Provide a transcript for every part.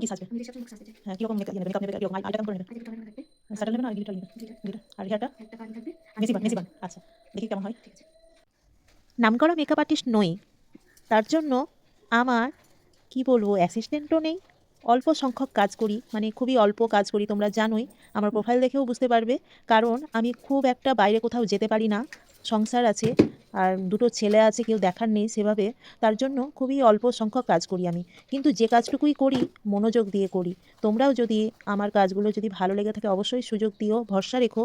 কি সাজবে? হ্যাঁ, কিরকম মেকআপ নেবে? কিরকম আইটা কেমন করে নেবে? স্যাটেল নেবে না গ্লিটার নেবে? গ্লিটার। আর হেয়ারটা? মেসি বান। আচ্ছা, দেখি কেমন হয়। নামকরা মেকআপ আর্টিস্ট নই, তার জন্য আমার কি বলবো অ্যাসিস্ট্যান্টও নেই। অল্প সংখ্যক কাজ করি, মানে খুবই অল্প কাজ করি, তোমরা জানোই। আমার প্রোফাইল দেখেও বুঝতে পারবে। কারণ আমি খুব একটা বাইরে কোথাও যেতে পারি না, সংসার আছে, আর দুটো ছেলে আছে, কেউ দেখার নেই সেভাবে। তার জন্য খুবই অল্প সংখ্যক কাজ করি আমি। কিন্তু যে কাজটুকুই করি মনোযোগ দিয়ে করি। তোমরাও যদি আমার কাজগুলো যদি ভালো লেগে থাকে অবশ্যই সুযোগ দিও, ভরসা রেখো।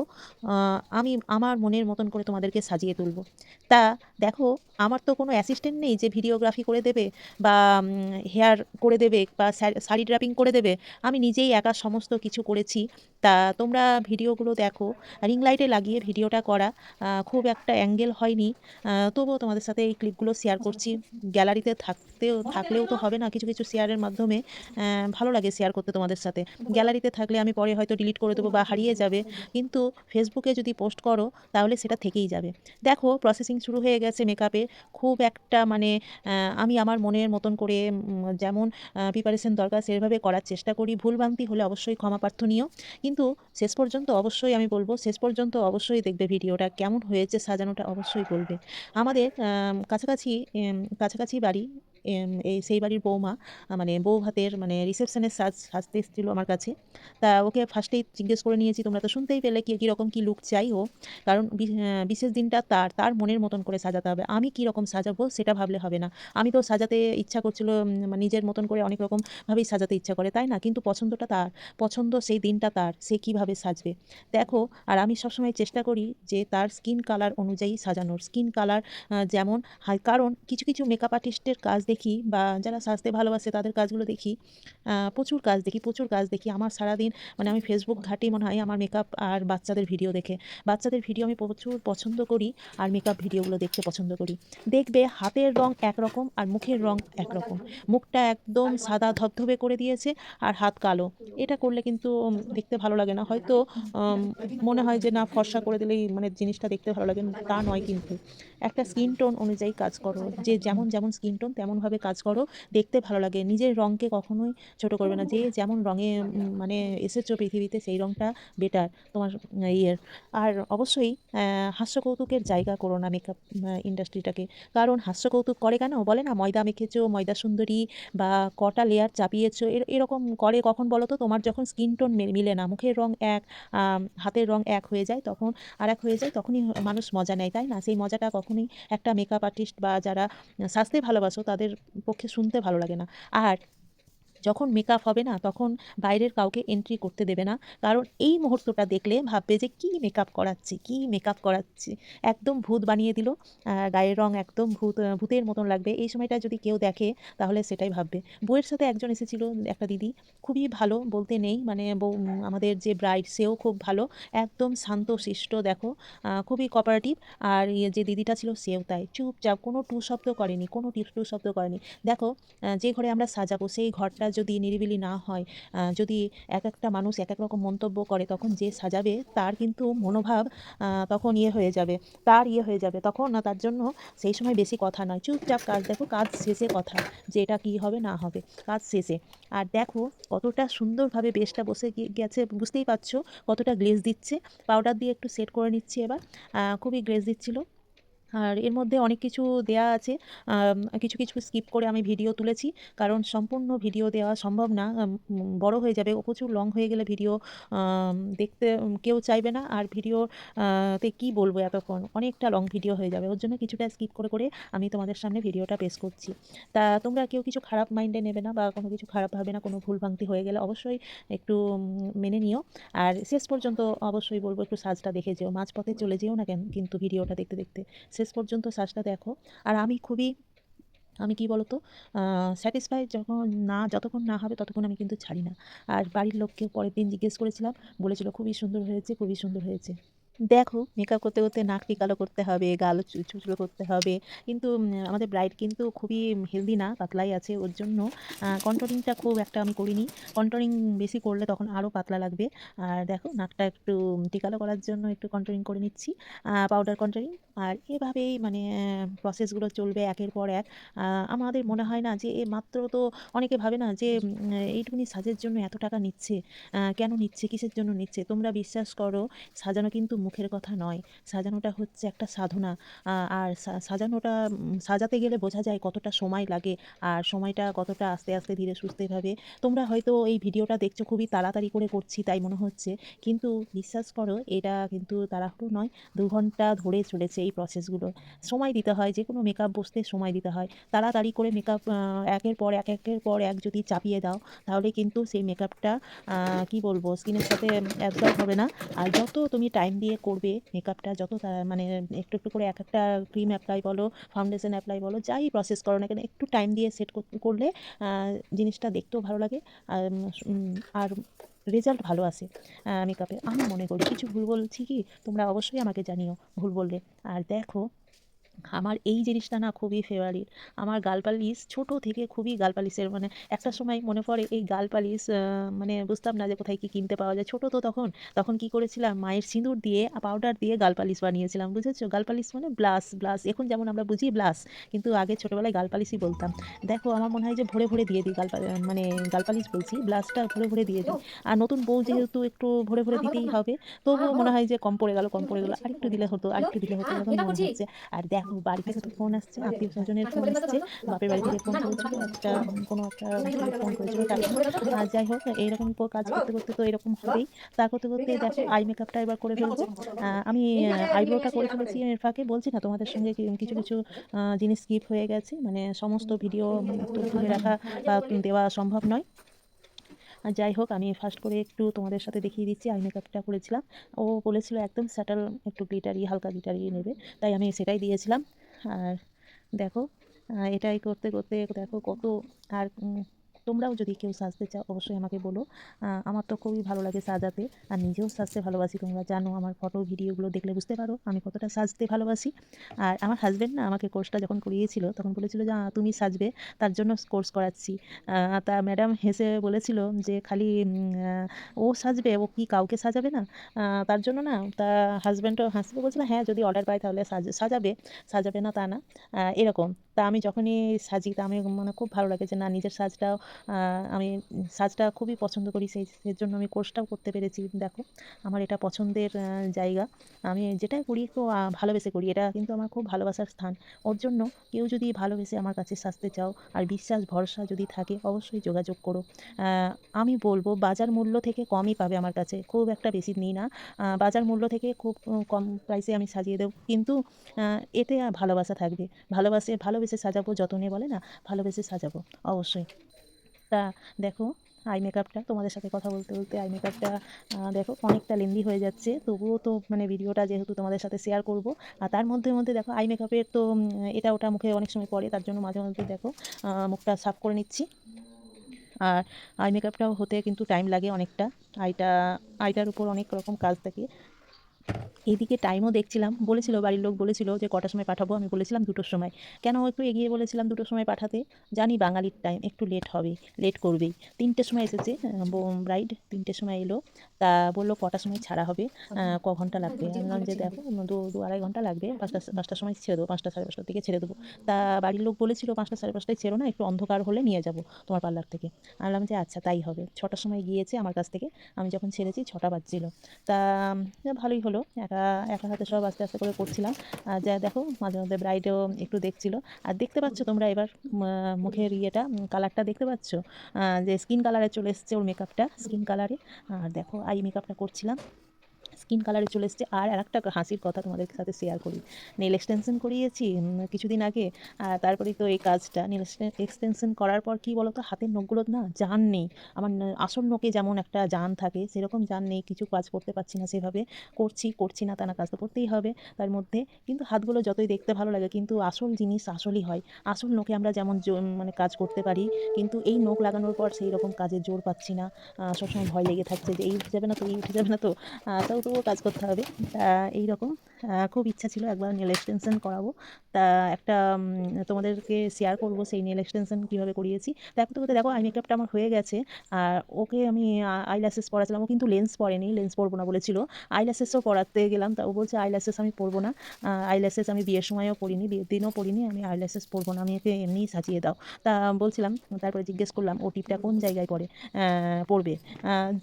আমি আমার মনের মতন করে তোমাদেরকে সাজিয়ে তুলব। তা দেখো, আমার তো কোনো অ্যাসিস্ট্যান্ট নেই যে ভিডিওগ্রাফি করে দেবে বা হেয়ার করে দেবে বা শাড়ি ড্রাপিং করে দেবে। আমি নিজেই একা সমস্ত কিছু করেছি। তা তোমরা ভিডিওগুলো দেখো। রিং লাইটে লাগিয়ে ভিডিওটা করা, খুব একটা অ্যাঙ্গেল হয়নি। তবুও তোমাদের সাথে এই ক্লিপগুলো শেয়ার করছি। গ্যালারিতে থাকলেও তো হবে না, কিছু কিছু শেয়ারের মাধ্যমে ভালো লাগে শেয়ার করতে তোমাদের সাথে। গ্যালারিতে থাকলে আমি পরে হয়তো ডিলিট করে দেবো বা হারিয়ে যাবে, কিন্তু ফেসবুকে যদি পোস্ট করো তাহলে সেটা থেকেই যাবে। দেখো, প্রসেসিং শুরু হয়ে গেছে মেকআপে। খুব একটা মানে আমি আমার মনের মতন করে যেমন প্রিপারেশন দরকার সেভাবে করার চেষ্টা করি। ভুলভ্রান্তি হলে অবশ্যই ক্ষমা প্রার্থনীয়। কিন্তু শেষ পর্যন্ত অবশ্যই আমি বলবো, শেষ পর্যন্ত অবশ্যই দেখবে ভিডিওটা কেমন হয়েছে, সাজানোটা অবশ্যই বলবে। আমাদের কাছাকাছি বাড়ি, এই সেই বাড়ির বৌমা, মানে বউ ভাতের মানে রিসেপশনের সাজতে এসেছিলো আমার কাছে। তা ওকে ফার্স্টেই জিজ্ঞেস করে নিয়েছি, তোমরা তো শুনতেই পেলে কীরকম কী লুক চাই ও। কারণ বিশেষ দিনটা তার মনের মতন করে সাজাতে হবে। আমি কীরকম সাজাবো সেটা ভাবলে হবে না। আমি তো সাজাতে ইচ্ছা করছিল, নিজের মতন করে অনেক রকমভাবেই সাজাতে ইচ্ছা করে, তাই না? কিন্তু পছন্দটা তার, পছন্দ সেই দিনটা তার, সে কীভাবে সাজবে দেখো। আর আমি সবসময় চেষ্টা করি যে তার স্কিন কালার অনুযায়ী সাজানোর, স্কিন কালার যেমন হয়। কারণ কিছু কিছু মেকআপ আর্টিস্টের কাজ দেখি বা যারা সাজতে ভালোবাসে তাদের কাজগুলো দেখি, প্রচুর কাজ দেখি আমার সারাদিন। মানে আমি ফেসবুক ঘাঁটি মনে হয় আমার মেকআপ আর বাচ্চাদের ভিডিও দেখে। বাচ্চাদের ভিডিও আমি প্রচুর পছন্দ করি, আর মেকআপ ভিডিওগুলো দেখতে পছন্দ করি। দেখবে হাতের রং একরকম আর মুখের রং একরকম। মুখটা একদম সাদা ধবধবে করে দিয়েছে আর হাত কালো। এটা করলে কিন্তু দেখতে ভালো লাগে না। হয়তো আম মনে হয় যে না, ফর্সা করে দিলেই মানে জিনিসটা দেখতে ভালো লাগে। তা নয় কিন্তু। একটা স্কিন টোন অনুযায়ী কাজ করো। যে যেমন স্কিন টোন তেমনভাবে কাজ করো। দেখতে ভালো লাগে। নিজের রংকে কখনোই ছোট করবে না। যে যেমন রঙে মানে এসেছো পৃথিবীতে সেই রংটা বেটার তোমার ইয়ের। আর অবশ্যই হাস্যকৌতুকের জায়গা করো না মেকআপ ইন্ডাস্ট্রিটাকে। কারণ হাস্যকৌতুক করে কেন বলে না, ময়দা মেখেছো, ময়দা সুন্দরী, বা কটা লেয়ার চাপিয়েছো, এরকম করে কখন বলো তো? তোমার যখন স্কিন টোন মিলে না, মুখের রং এক, হাতের রং এক হয়ে যায়, তখন আর এক হয়ে যায়, তখনই মানুষ মজা নেয়, তাই না? সেই মজাটা কখনোই একটা মেকআপ আর্টিস্ট বা যারা সাজতে ভালোবাসো তাদের পক্ষে শুনতে ভালো লাগে না। আর যখন মেকআপ হবে না তখন বাইরের কাউকে এন্ট্রি করতে দেবে না। কারণ এই মুহূর্তটা দেখলে ভাববে যে কী মেকআপ করাচ্ছি। একদম ভূত বানিয়ে দিল। গায়ের রং একদম ভূতের মতন লাগবে। এই সময়টা যদি কেউ দেখে তাহলে সেটাই ভাববে। বউয়ের সাথে একজন এসেছিল, একটা দিদি, খুবই ভালো বলতে নেই, মানে বউ আমাদের যে ব্রাইড সেও খুব ভালো। একদম শান্তশিষ্ট দেখো, খুবই কোঅপারেটিভ। আর যে দিদিটা ছিল সেও তাই, চুপচাপ, কোনো টু শব্দ করেনি, কোনো টু শব্দ করেনি। দেখো, যে ঘরে আমরা সাজাবো সেই ঘরটা যদি নিরিবিলি না হয়, যদি এক একটা মানুষ এক এক রকম মন্তব্য করে, তখন যে সাজাবে তার কিন্তু মনোভাব তখন ইয়ে হয়ে যাবে তখন না। তার জন্য সেই সময় বেশি কথা নয়, চুপচাপ কাজ দেখো, কাজ শেষে কথা, যে এটা কী হবে না হবে, কাজ শেষে। আর দেখো কতটা সুন্দরভাবে বেসটা বসে গেছে, বুঝতেই পারছো কতটা গ্লেজ দিচ্ছে। পাউডার দিয়ে একটু সেট করে নিচ্ছি এবার। খুবই গ্লেজ দিচ্ছিল। আর এর মধ্যে অনেক কিছু দেয়া আছে। কিছু কিছু স্কিপ করে আমি ভিডিও তুলেছি। কারণ সম্পূর্ণ ভিডিও দেওয়া সম্ভব না। বড় হয়ে যাবে, ও প্রচুর লং হয়ে গেলে ভিডিও দেখতে কেউ চাইবে না। আর ভিডিও তে কী বলবো, এতক্ষণ অনেকটা লং ভিডিও হয়ে যাবে। ওর জন্য কিছুটা স্কিপ করে আমি তোমাদের সামনে ভিডিওটা পেশ করছি। তা তোমরা কেউ কিছু খারাপ মাইন্ডে নেবে না বা কোনো কিছু খারাপ ভাবে না। কোনো ভুলভ্রান্তি হয়ে গেলে অবশ্যই একটু মেনে নিও। আর শেষ পর্যন্ত অবশ্যই বলবো একটু সাজটা দেখে যেও, মাঝপথে চলে যেও না কিন্তু ভিডিওটা দেখতে দেখতে শেষ পর্যন্ত সাজটা দেখো। আর আমি কি বলতো, স্যাটিসফাই যতক্ষণ না হবে ততক্ষণ আমি কিন্তু ছাড়ি না। আর বাড়ির লোককে পরের দিন জিজ্ঞেস করেছিলাম, বলেছিল খুবই সুন্দর হয়েছে, খুবই সুন্দর হয়েছে। দেখো মেকআপ করতে, করতে নাক টিকালো করতে হবে, গাল চুলচুলো করতে হবে। কিন্তু আমাদের ব্রাইড কিন্তু খুবই হেলদি না, পাতলাই আছে। ওর জন্য কন্ট্রোলিংটা খুব একটা আমি করিনি। কন্ট্রোলিং বেশি করলে তখন আরও পাতলা লাগবে। আর দেখো নাকটা একটু টিকালো করার জন্য একটু কন্ট্রোলিং করে নিচ্ছি। Powder controlling. আর এভাবেই মানে প্রসেসগুলো চলবে একের পর এক। আমাদের মনে হয় না যে মাত্র তো অনেকে ভাবে না যে এইটুকুনি সাজের জন্য এত টাকা নিচ্ছে। কেন নিচ্ছে? কিসের জন্য নিচ্ছে? তোমরা বিশ্বাস করো সাজানো কিন্তু মুখের কথা নয়। সাজানোটা হচ্ছে একটা সাধনা। আর সাজানোটা সাজাতে গেলে বোঝা যায় কতটা সময় লাগে আর সময়টা কতটা আস্তে, আস্তে ধীরে সুস্থেভাবে। তোমরা হয়তো এই ভিডিওটা দেখছো খুবই তাড়াতাড়ি করে করছি তাই মনে হচ্ছে। কিন্তু বিশ্বাস করো এটা কিন্তু তাড়াহুড়ো নয়। ২ ঘন্টা ধরে চলেছে এই প্রসেসগুলো। সময় দিতে হয়, যেকোনো মেকআপ বসতে সময় দিতে হয়। তাড়াতাড়ি করে মেকআপ একের পর এক, একের পর এক যদি চাপিয়ে দাও তাহলে কিন্তু সেই মেকআপটা কি বলবো স্কিনের সাথে অ্যাবজর্ব হবে না। আর যত তুমি টাইম দিয়ে করবে মেকআপটা যত মানে একটু, একটু করে এক একটা ক্রিম অ্যাপ্লাই বলো, ফাউন্ডেশন অ্যাপ্লাই বলো, যাই প্রসেস করো না কেন একটু টাইম দিয়ে সেট করলে আ জিনিসটা দেখতেও ভালো লাগে। আর আর রেজাল্ট ভালো আসে মেকআপের। আমি মনে করি। কিছু ভুল বলছি কি? তোমরা অবশ্যই আমাকে জানিও ভুল বললে। আর দেখো আমার এই জিনিসটা না খুবই ফেভারিট। আমার গালপালিশ ছোট থেকে খুবই গালপালিশের মানে একটা সময় মনে পড়ে এই গালপালিশ মানে বুঝতাম না যে কোথায় কি কিনতে পাওয়া যায়। ছোট তো তখন। তখন কি করেছিলাম মায়ের সিঁদুর দিয়ে পাউডার দিয়ে গালপালিশ বানিয়েছিলাম। বুঝেছো? গালপালিশ মানে ব্লাশ। এখন যেমন আমরা বুঝি ব্লাশ। কিন্তু আগে ছোটবেলায় গালপালিশই বলতাম। দেখো আমার মনে হয় যে ভরে, ভরে দিয়ে দিই মানে গালপালিশ বলছি। ব্লাশটা ভরে, ভরে দিয়ে দিই। আর নতুন বউ যেহেতু একটু ভরে, ভরে দিতেই হবে। তবুও মনে হয় যে কম পড়ে গেল, কম পড়ে গেল। আরেকটু দিলে হতো, আরেকটু দিলে হতো এরকম মনে হচ্ছে। আর দেখো বাড়ি থেকে তো ফোন আসছে, আত্মীয়-স্বজনের ফোন এসছে। বাপের বাড়ি থেকে ফোন করেছিল একটা কোনো একটা ফোন করেছিল কাকিমা। যাই হোক এইরকম কাজ করতে, করতে তো এরকম হবেই। তা করতে, করতে দেখো আই মেকআপটা এবার করে ফেলবো। আমি আইব্রোটা করে ফেলেছি এর ফাঁকে। বলছি না তোমাদের সঙ্গে কিছু, কিছু জিনিস স্কিপ হয়ে গেছে। মানে সমস্ত ভিডিও তুলে রাখা বা দেওয়া সম্ভব নয়। যাই হোক আমি ফার্স্ট করে একটু তোমাদের সাথে দেখিয়ে দিচ্ছি আই মেকআপটা করেছিলাম। ও বলেছিল একদম স্যাটল একটু গ্লিটারি হালকা গ্লিটারি নেবে। তাই আমি সেটাই দিয়েছিলাম। আর দেখো এটাই করতে, করতে দেখো কত আর তোমরাও যদি কেউ সাজতে চাও অবশ্যই আমাকে বলো। আমার তো খুবই ভালো লাগে সাজাতে। আর নিজেও সাজতে ভালোবাসি। তোমরা জানো আমার ফটো ভিডিওগুলো দেখলে বুঝতে পারো আমি কতটা সাজতে ভালোবাসি। আর আমার হাসব্যান্ড না আমাকে কোর্সটা যখন করিয়েছিল তখন বলেছিল যে তুমি সাজবে তার জন্য কোর্স করাচ্ছি। তা ম্যাডাম হেসে বলেছিল যে খালি ও সাজবে, ও কি কাউকে সাজাবে না? তার জন্য না তা হাসব্যান্ডও হাসবে বলছিল, "হ্যাঁ, যদি অর্ডার পাই তাহলে সাজাবে, সাজাবে না তা না।" এরকম। তা আমি যখনই সাজি তা আমি মানে খুব ভালো লাগে যে না নিজের সাজটাও আমি সাজটা খুবই পছন্দ করি। সেজন্য আমি কোর্সটাও করতে পেরেছি। দেখো আমার এটা পছন্দের জায়গা। আমি যেটাই করি একটু ভালোবেসে করি। এটা কিন্তু আমার খুব ভালোবাসার স্থান। ওর জন্য কেউ যদি ভালোবেসে আমার কাছে সাজতে চাও আর বিশ্বাস ভরসা যদি থাকে অবশ্যই যোগাযোগ করো। আ আমি বলব বাজার মূল্য থেকে কমই পাবে আমার কাছে। খুব একটা বেশি নিই না। বাজার মূল্য থেকে খুব কম প্রাইসে আমি সাজিয়ে দেব। কিন্তু এতে ভালোবাসা থাকবে। ভালোবেসে সাজাবো যতনে বলে না? ভালোবেসে সাজাবো অবশ্যই। তা দেখো আই মেকআপটা তোমাদের সাথে কথা বলতে, বলতে আই মেকআপটা দেখো অনেকটা লেন্দি হয়ে যাচ্ছে। তবুও তো মানে ভিডিওটা যেহেতু তোমাদের সাথে শেয়ার করব। আর তার মধ্যে, মধ্যে দেখো আই মেকআপের তো এটা ওটা মুখে অনেক সময় পড়ে। তার জন্য মাঝে, মধ্যে দেখো মুখটা সাফ করে নিচ্ছি। আর আই মেকআপটাও হতে কিন্তু টাইম লাগে অনেকটা। আইটা আইটার উপর অনেক রকম কাজ থাকে। এদিকে টাইমও দেখছিলাম। বলেছিল বাড়ির লোক বলেছিল যে কটার সময় পাঠাবো? আমি বলেছিলাম ২টোর সময়। কেন একটু এগিয়ে বলেছিলাম ২টোর সময় পাঠাতে? জানি বাঙালির টাইম একটু লেট হবে, লেট করবেই। ৩টের সময় এসেছে ব্রাইড ৩টের সময় এলো। তা বলল কটার সময় ছাড়া হবে? ক ঘন্টা লাগবে? আমি বললাম যে দেখো ২-২.৫ ঘন্টা লাগবে। ৫টার সময় ছেড়ে দেবো। ৫টা ৫:৩০ দিকে ছেড়ে দেবো। তা বাড়ির লোক বলেছিল ৫টা ৫:৩০ ছেড়ো না, একটু অন্ধকার হলে নিয়ে যাবো তোমার পার্লার থেকে। আমি বললাম যে আচ্ছা তাই হবে। ৬টার সময় গিয়েছে আমার কাছ থেকে। আমি যখন ছেড়েছি ৬টা বাজছিল। তা ভালোই হলো। একা হাতে সব আস্তে, আস্তে করে করছিলাম। যা দেখো মাঝে মধ্যে ব্রাইডও একটু দেখছিল। আর দেখতে পাচ্ছ তোমরা এবার মুখের ইয়েটা কালারটা দেখতে পাচ্ছ? যে স্কিন কালারে চলে এসছে ওর মেকআপটা, স্কিন কালারে। আর দেখো আই মেকআপটা করছিলাম। স্কিন কালারে চলে এসছে। আর আরেকটা হাসির কথা তোমাদের সাথে শেয়ার করি। নেল এক্সটেনশন করিয়েছি কিছুদিন আগে। তারপরেই তো এই কাজটা। নেল এক্সটেনশন করার পর কি বলো তো হাতের নখগুলো না জান নেই। আমার আসল নখে যেমন একটা জান থাকে সেরকম জান নেই। কিছু কাজ করতে পারছি না সেভাবে। করছি না তা না, কাজ তো করতেই হবে তার মধ্যে। কিন্তু হাতগুলো যতই দেখতে ভালো লাগে কিন্তু আসল জিনিস আসলই হয়। আসল নখে আমরা যেমন মানে কাজ করতে পারি কিন্তু এই নখ লাগানোর পর সেই রকম কাজের জোর পাচ্ছি না। সবসময় ভয় লেগে থাকছে যে এই উঠে যাবে না তো, এই উঠে যাবে না তো? তাও পুরো কাজ করতে হবে। তা এইরকম খুব ইচ্ছা ছিল একবার নেল এক্সটেনশন করাবো। তা একটা তোমাদেরকে শেয়ার করব সেই নেল এক্সটেনশন কীভাবে করিয়েছি। তা এখন তো দেখো আই মেকআপটা আমার হয়ে গেছে। আর ওকে আমি আইল্যাশেস পরাছিলাম, ও কিন্তু লেন্স পরেনি, লেন্স পরবো না বলেছিল। আইল্যাশেসও পরাতে গেলাম, তা ও বলছে আইল্যাশেস আমি পরবো না। আইল্যাশেস আমি বিয়ের সময়ও পরিনি, বিয়ের দিনও পরিনি, আমি আইল্যাশেস পরবো না, আমি একে এমনিই সাজিয়ে দাও। তা বলছিলাম, তারপরে জিজ্ঞেস করলাম ও টিপটা কোন জায়গায় পড়বে।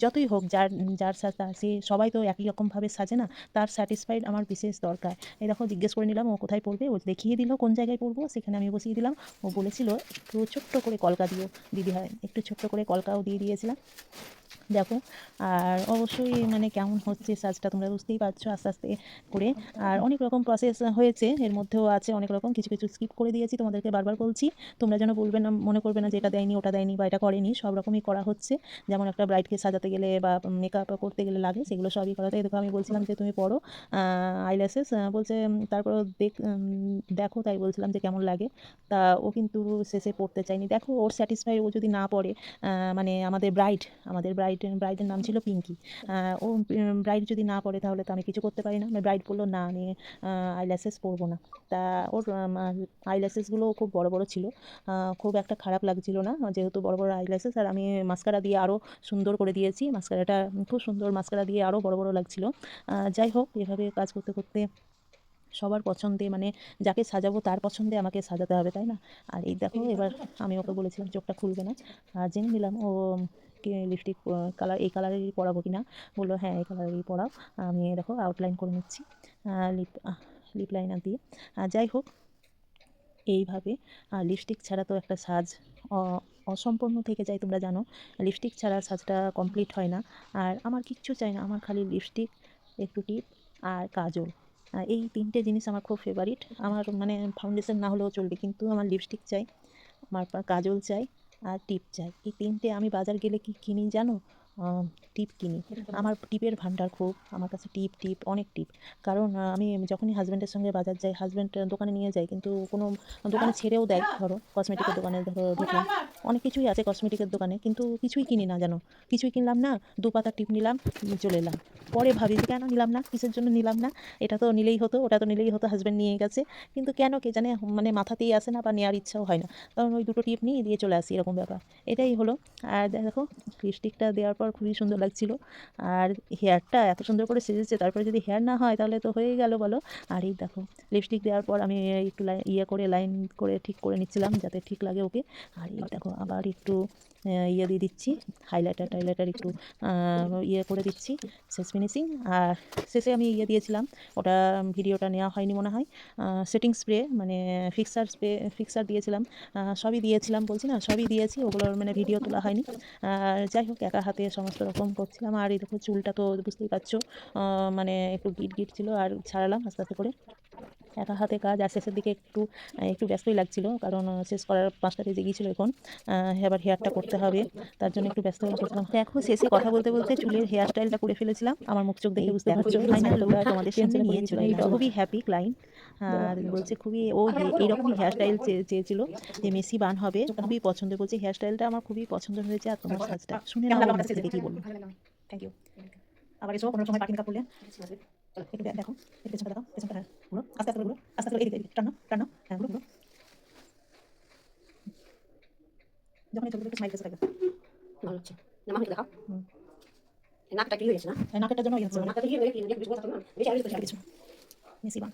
যতই হোক যার যার সাথে সে সবাই তো একই রকমভাবে সাজে না, তার স্যাটিসফাইড আমার বিশেষ দরকার। এই দেখো জিজ্ঞেস করে নিলাম ও কোথায় পড়বে, ও দেখিয়ে দিল কোন জায়গায় পড়বো, সেখানে আমি বসিয়ে দিলাম। ও বলেছিল একটু ছোট্ট করে কলকা দিও দিদি হয়, একটু ছোট্ট করে কলকাও দিয়ে দিয়েছিলাম। দেখো আর অবশ্যই মানে কেমন হচ্ছে সাজটা তোমরা বুঝতেই পারছো আস্তে আস্তে করে। আর অনেক রকম প্রসেস হয়েছে, এর মধ্যেও আছে অনেক রকম, কিছু কিছু স্কিপ করে দিয়েছি, তোমাদেরকে বারবার বলছি। তোমরা যেন বলবে না, মনে করবে না যে এটা দেয়নি ওটা দেয়নি বা এটা করেনি, সব রকমই করা হচ্ছে। যেমন একটা ব্রাইডকে সাজাতে গেলে বা মেকআপ করতে গেলে লাগে, সেগুলো সবই করাতে। দেখো আমি বলছিলাম যে তুমি পড়ো আইল্যাশেস, বলছে তারপর দেখো, তাই বলছিলাম যে কেমন লাগে। তা ও কিন্তু শেষে পড়তে চায়নি। দেখো ওর স্যাটিসফাই, ও যদি না পড়ে মানে আমাদের ব্রাইডের নাম ছিল পিঙ্কি। ও ব্রাইড যদি না পড়ে তাহলে তো আমি কিছু করতে পারি না। ব্রাইড বললো না আমি আইল্যাশেস পরবো না। তা ওর আইল্যাশেসগুলো খুব বড় বড় ছিল, খুব একটা খারাপ লাগছিল না, যেহেতু বড় বড় আইল্যাশেস। আর আমি মাস্কারা দিয়ে আরও সুন্দর করে দিয়েছি, মাস্কারাটা খুব সুন্দর, মাস্কারা দিয়ে আরও বড় বড় লাগছিল। যাই হোক, এভাবে কাজ করতে করতে সবার পছন্দে মানে যাকে সাজাবো তার পছন্দে আমাকে সাজাতে হবে, তাই না? আর এই দেখো এবার আমি ওকে বলেছিলাম চোখটা খুলবে না, আর জেনে নিলাম ও লিপস্টিক কালার এই কালারেরই পরাবো কিনা। বললো হ্যাঁ এই কালারেরই পরাও। আমি দেখো আউটলাইন করে নিচ্ছি লিপ লাইনার দিয়ে। যাই হোক, এইভাবে লিপস্টিক ছাড়া তো একটা সাজ অসম্পূর্ণ থেকে যায়, তোমরা জানো লিপস্টিক ছাড়া সাজটা কমপ্লিট হয় না। আর আমার কিচ্ছু চাই না, আমার খালি লিপস্টিক, একটু টিপ আর কাজল, এই তিনটে জিনিস আমার খুব ফেভারিট। আমার মানে ফাউন্ডেশন না হলেও চলবে, কিন্তু আমার লিপস্টিক চাই, আমার কাজল চাই আর টিপ চাই। এই তিনটে আমি বাজার গেলে কি কিনি জানো? টিপ কিনি। আমার টিপের ভাণ্ডার খুব, আমার কাছে টিপ অনেক টিপ। কারণ আমি যখনই হাজব্যান্ডের সঙ্গে বাজার যাই, হাজব্যান্ড দোকানে নিয়ে যায়, কিন্তু কোনো দোকানে ছেড়েও দেয়। ধরো কসমেটিকের দোকানে ধরো ঢুকলাম, অনেক কিছুই আছে কসমেটিকের দোকানে, কিন্তু কিছুই কিনি না জানো। কিছুই কিনলাম না, 2 পাতা টিপ নিলাম, চলে এলাম। পরে ভাবি যে কেন নিলাম না, কিসের জন্য নিলাম না, এটা তো নিলেই হতো, ওটা তো নিলেই হতো, হাজব্যান্ড নিয়ে গেছে। কিন্তু কেন কে জানে, মানে মাথাতেই আসে না বা নেওয়ার ইচ্ছাও হয় না। কারণ ওই 2টো টিপ নিয়ে দিয়ে চলে আসি, এরকম ব্যাপার। এটাই হলো। আর দেখো লিপস্টিকটা দেওয়ার পর খুবই সুন্দর লাগছিল। আর হেয়ারটা এত সুন্দর করে সেজেছে, তারপরে যদি হেয়ার না হয় তাহলে তো হয়েই গেল বলো। আর এই দেখো লিপস্টিক দেওয়ার পর আমি একটু লাইন করে ঠিক করে নিচ্ছিলাম যাতে ঠিক লাগে ওকে। আর এই দেখো আবার একটু ইয়ে দিয়ে দিচ্ছি, হাইলাইটার একটু করে দিচ্ছি, শেষ ফিনিশিং। আর শেষে আমি দিয়েছিলাম, ওটা ভিডিওটা নেওয়া হয়নি মনে হয়, সেটিং স্প্রে মানে ফিক্সার দিয়েছিলাম। সবই দিয়েছিলাম, বলছি না সবই দিয়েছি, ওগুলোর মানে ভিডিও তোলা হয়নি। যাই হোক, একা হাতে সমস্ত রকম করছিলাম। আর এই দেখো চুলটা তো বুঝতেই পারছো, মানে একটু গিট ছিল, আর ছাড়ালাম আস্তে আস্তে করে, একা হাতে কাজ। আর শেষের দিকে একটু ব্যস্তই লাগছিল, কারণ শেষ করার 5টা বেজে গিয়েছিল এখন। এবার হেয়ারটা করতে হবে, তার জন্য একটু ব্যস্ত হয়ে পড়ছিলাম। দেখো শেষে কথা বলতে বলতে চুলের হেয়ার স্টাইলটা করে ফেলেছিলাম, আমার মুখ চোখ দেখে বুঝতে পারছো। ফাইনাল লুকটা তোমাদের সামনে নিয়ে চলে এলাম। খুবই হ্যাপি ক্লায়েন্ট, আর বলছে খুবই এইরকমই হেয়ার স্টাইল চেয়েছিল, যে মেসি বান হবে, খুবই পছন্দ। বলছে হেয়ার স্টাইলটা আমার খুবই পছন্দ হয়েছে, আর তোমার সাজটা শুনে নাও আমার থেকে কি বলবো। Thank you. আবার এসো কোনো সময় পার্টি মেকআপ করলে, একটু দেখো, একটু পেছনটা দেখো, পেছনটা হ্যাঁ ঘুরো, আস্তে আস্তে করে ঘুরো, আস্তে আস্তে করে এদিকে টানো হ্যাঁ ঘুরো। যখন এই চোখগুলো একটু স্মাইল ফেসে থাকবে ভালো হচ্ছে না, মাকে দেখাও। নাকটা ক্লিন হয়েছে না, নাকেরটার জন্য হচ্ছে নাকটা ক্লিন হয়ে ক্লিন বেশি কথা না, বেশি আর বেশি কিছু মেসি বান।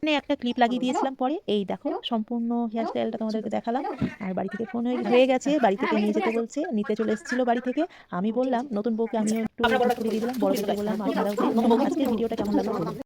মানে একটা ক্লিপ লাগিয়ে দিয়েছিলাম, পরে এই দেখো সম্পূর্ণ হেয়ার স্টাইলটা তোমাদেরকে দেখালাম। আর বাড়ি থেকে ফোন হয়ে গেছে, বাড়ি থেকে নিয়ে যেতে বলছে, নিতে চলে এসেছিল বাড়ি থেকে। আমি বললাম নতুন বউকে আমিও একটু দিয়ে দিলাম, বড় বউকে বললাম আপনারাও দিন। আজকের ভিডিওটা কেমন লাগলো বলুন।